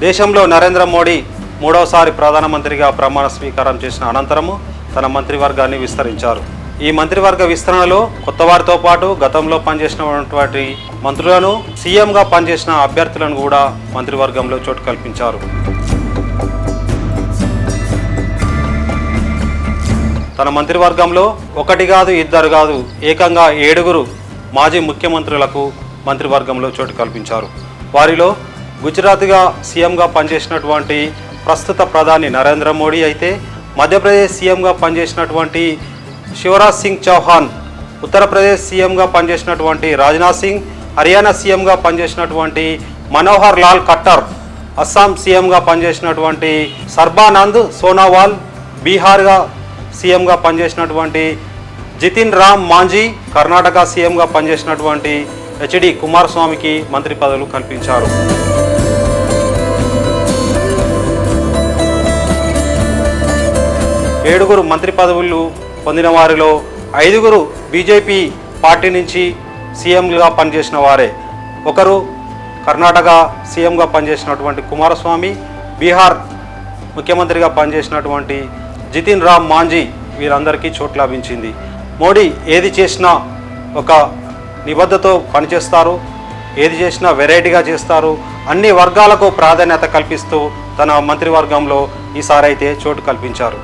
దేశంలో నరేంద్ర మోడీ మూడవసారి ప్రధానమంత్రిగా ప్రమాణ స్వీకారం చేసిన అనంతరము తన మంత్రివర్గాన్ని విస్తరించారు. ఈ మంత్రివర్గ విస్తరణలో కొత్త వారితో పాటు గతంలో పనిచేసినటువంటి మంత్రులను, సీఎంగా పనిచేసిన అభ్యర్థులను కూడా మంత్రివర్గంలో చోటు కల్పించారు. తన మంత్రివర్గంలో ఒకటి కాదు, ఇద్దరు కాదు, ఏకంగా 7 మాజీ ముఖ్యమంత్రులకు మంత్రివర్గంలో చోటు కల్పించారు. వారిలో గుజరాత్గా సీఎంగా పనిచేసినటువంటి ప్రస్తుత ప్రధాని నరేంద్ర మోడీ అయితే, మధ్యప్రదేశ్ సీఎంగా పనిచేసినటువంటి శివరాజ్ సింగ్ చౌహాన్, ఉత్తరప్రదేశ్ సీఎంగా పనిచేసినటువంటి రాజ్నాథ్ సింగ్, హర్యానా సీఎంగా పనిచేసినటువంటి మనోహర్ లాల్ ఖట్టర్, అస్సాం సీఎంగా పనిచేసినటువంటి సర్బానంద్ సోనోవాల్, బీహార్గా సీఎంగా పనిచేసినటువంటి జితిన్ రామ్ మాంజీ, కర్ణాటక సీఎంగా పనిచేసినటువంటి హెచ్డి కుమారస్వామికి మంత్రి పదవులు కల్పించారు. ఏడుగురు మంత్రి పదవులు పొందిన వారిలో 5 బీజేపీ పార్టీ నుంచి సీఎంగా పనిచేసిన వారే. ఒకరు కర్ణాటక సీఎంగా పనిచేసినటువంటి కుమారస్వామి, బీహార్ ముఖ్యమంత్రిగా పనిచేసినటువంటి జితిన్ రామ్ మాంజీ, వీరందరికీ చోటు లభించింది. మోడీ ఏది చేసినా ఒక నిబద్ధతతో పనిచేస్తారు, ఏది చేసినా వెరైటీగా చేస్తారు, అన్ని వర్గాలకు ప్రాధాన్యత కల్పిస్తూ తన మంత్రివర్గంలో ఈసారి అయితే చోటు కల్పించారు.